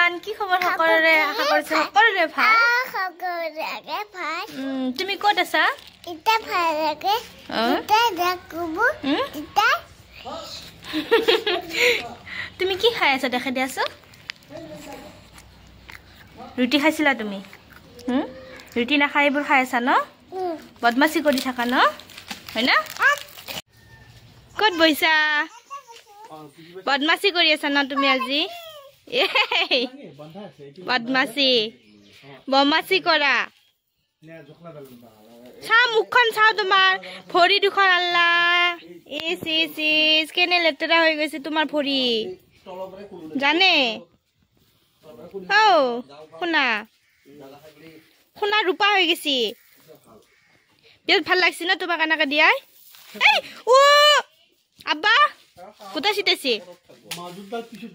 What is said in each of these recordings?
Everyone কি খবৰ সকলোৰে আশা কৰিছো সকলোৰে ভাল তুমি ক'ত আছা ইটা ভাল লাগে ইটা দেখব ইটা তুমি কি খাই আছা দেখা দিয়াছো ৰুটি খাইছিলা তুমি ৰুটি না খাই এইবোৰ খাই আছা ন বদমাছি কৰি থাকা ন হয় না ক'ত বইছা বদমাছি কৰি আছা ন তুমি আজি বদমাছি বদমাছি কৰা চা মুখখন চাও তোমাৰ ভৰি দুখন আল্লাহ ইস ইস ইস কেনে লেতেৰা হৈ গৈছে তোমাৰ ভৰি জানে ও শুনা শুনা ৰূপা হৈ গৈছি বিৰাট ভাল লাগছি ন তোমাক এনেকে দিয়াই এই ও আব্বা কোথা চিতেছি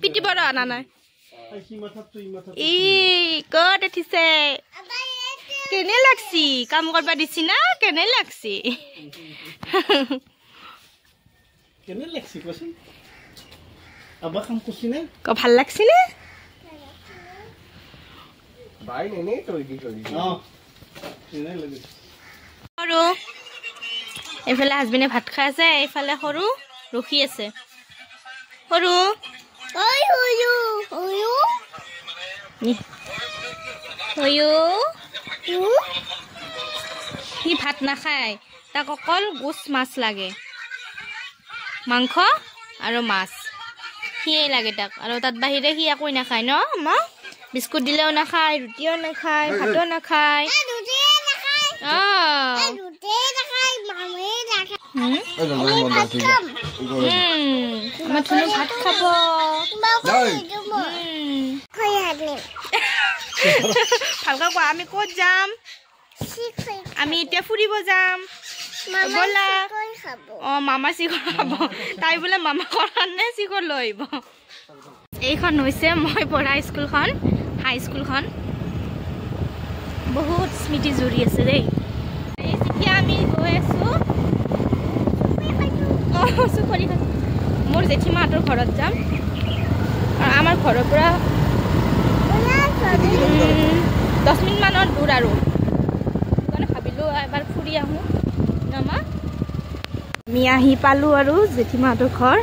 পিটি বড় আনা নাই ই ক'ত উঠিছে কেনে লাগছি কাম কৰবা দিছি না কেনে লাগছি কেনে লাগছি কোৱাচোন আব্বা কাম কৰছি নে ক ভাল লাগছি নে বাই নেনে তই দি কৰি কেনে লাগি সৰু এইফালে হাজবেণ্ডে ভাত খাই আছে এইফালে সৰু ৰখি আছে সৰু ঐ হয়ু হয়ু নি হয়ু সি ভাত নাখায় তাক অকল গোছ মাছ লাগে মাংস আৰু মাছ সিয়ে লাগে তাক আৰু তাত বাহিৰে সি একো নাখায় ন মা বিস্কুট দিলেও নাখায় ৰুটিও নাখায় ভাতো নাখায় আমাৰ ধুনু ভাত খাব ভালকৈ কোৱা আমি ক'ত যাম আমি এতিয়া ফুৰিব যাম ব'লা মামা চিখৰ খাব তাই বোলে মামা কাৰণে চিখৰ লৈ আহিব এইখন হৈছে মই পঢ়া স্কুলখন হাই স্কুলখন বহুত স্মৃতি জুৰি আছে দেই এতিয়া আমি গৈ আছো মোৰ জেঠীমাহঁতৰ ঘৰত যাম আৰু আমাৰ ঘৰৰ পৰা 10 মিনিট মানৰ দূৰ আৰু সেইকাৰণে ভাবিলোঁ এবাৰ ফুৰি আহোঁ নমা আমি আহি পালোঁ আৰু জেঠীমাহঁতৰ ঘৰ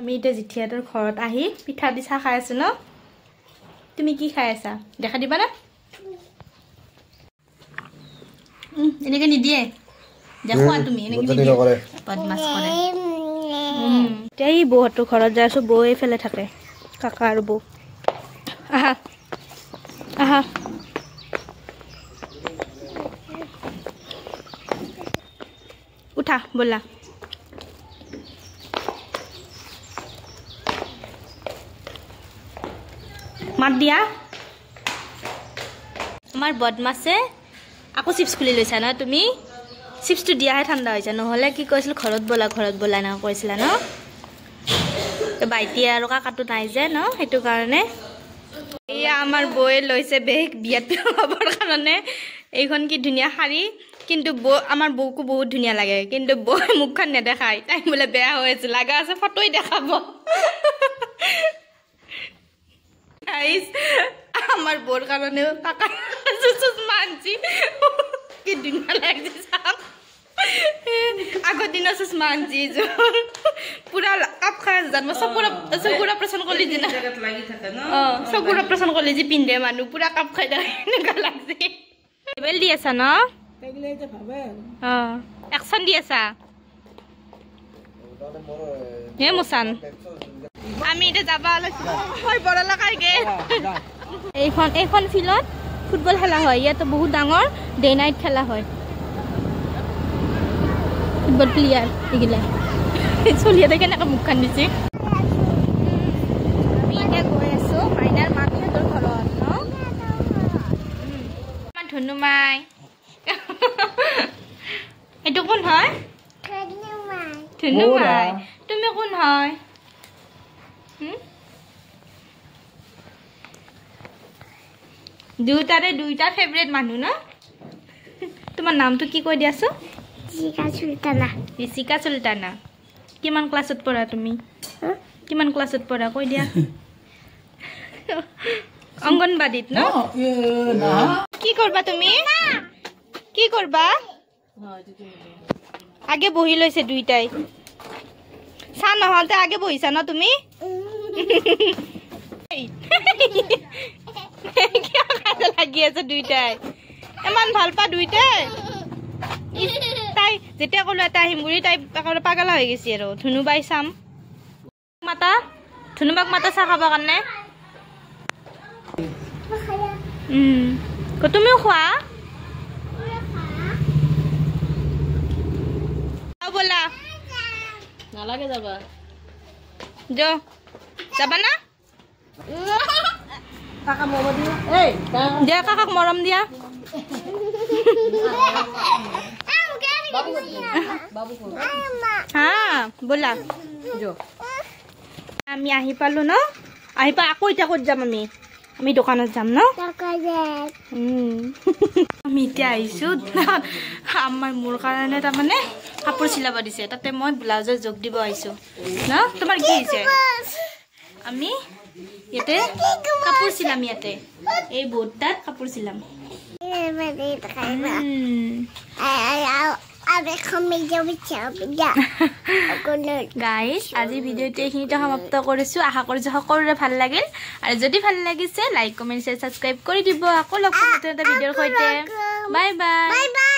আমি এতিয়া জেঠীহঁতৰ ঘৰত আহি পিঠা পিঠা খাই আছো ন তুমি কি খাই আছা দেখা দিবা না এনেকে নিদিয়ে দেখোৱা তুমি এনেকে নিদিয়ে বদমাছ কৰে এতিয়া এই বৌহঁতৰ ঘৰত যাই আছো বৌ এইফালে থাকে কাকা আৰু বৌ আহা আহা উঠা ব'লা মাত দিয়া আমাৰ বদমাছে আকৌ চিপছ খুলি লৈছা ন তুমি চিপছটো দিয়াহে ঠাণ্ডা হৈছে নহ'লে কি কৈছিল ঘৰত ব'লা এনেকৈ কৈছিলা ন বাইটি আৰু কাকাটো নাই যে ন সেইটো কাৰণে এয়া আমাৰ বৌয়ে লৈছে বেগ বিয়াত পিন্ধাবৰ কাৰণে এইখন কি ধুনীয়া শাৰী কিন্তু আমাৰ বৌকো বহুত ধুনীয়া লাগে কিন্তু বৌয়ে মুখখন নেদেখায় তাই বোলে বেয়া হৈ আছে লগা আছে ফটোই দেখাব আমার বোর কারণে কাকা চশমা আনছি কি ধুনীয়া লাগছে চাম আগৰ দিনৰ চশমা আনছি পুৰা কাপ খাই জানো চকুৰ অপাৰেশ্যন কৰিলে যে চকুৰ অপাৰেশ্যন কৰিলে যে পিন্ধে মানুহ পুৰা কাপ খাই থাকে এনেকুৱা লাগছে বেল দি আছা ন একশন দি আছা হে মুছান আমি এটা যাবা হয় বড় লাগাইগে এইখন ফিল্ডত ফুটবল খেলা হয় ইয়াত বহুত ডাঙৰ ডে নাইট খেলা হয় ফুটবল প্লেয়াৰ এগিলা চলিয়া থাকে কেনেকৈ মুখখন দিছে আমি এতিয়া গৈ আছো মাইনাৰ মামীহঁতৰ ঘৰত ন আমাৰ ধুনুমাই এইটো কোন হয় ধুনুমাই তুমি কোন হয় দুইটাৰে দুইটা ফেভৰেট মানুহ ন তোমাৰ নামটো কি কৈ দিয়াছো Jessica Sultana. ঋষিকা চুলটানা কিমান ক্লাছত পঢ়া তুমি কিমান ক্লাছত পঢ়া কৈ দিয়া অঙ্গনবাড়িত ন কি করবা তুমি কি করবা আগে বহি লৈছে দুইটাই চা নহতে আগে বহিছা ন তুমি কিয় কাজে লাগি আছে দুইটাই ইমান ভাল পা দুইটাই তাই যেতিয়া কলো এটা আহিম বুলি তাই পাগলা হৈ গৈছে আৰু ধুনুবাই চাম মাতা ধুনুবাক মাতা চাহ খাবৰ কাৰণে তুমিও খোৱা বলা নালাগে যাবা যাবা না কাকা মৰম দিয়া এই দিয়া কাকাক মৰম দিয়া বাবু কো হা বলা আমি আহি পালো ন আহি পা আকৌ এতিয়া ক'ত যাম আমি দোকানত যাম ন আমি এতিয়া আহিছো আমাৰ মোৰ কাৰণে তাৰমানে কাপোৰ চিলাব দিছে তাতে মই ব্লাউজৰ যোগ দিব আহিছো ন তোমাৰ কি হৈছে আমি ইয়াতে কাপোৰ চিলাম ইয়াতে এই বোৰ্ডটাত কাপোৰ চিলাম গাইজ আজি ভিডিঅ'টো এইখিনিতে সমাপ্ত কৰিছো আশা কৰিছো সকলোৰে ভাল লাগিল আৰু যদি ভাল লাগিছে লাইক কমেন্ট শ্বেয়াৰ সাবস্ক্ৰাইব কৰি দিব আকৌ লগ পাম এটা ভিডিঅ'ৰ সৈতে বাই বাই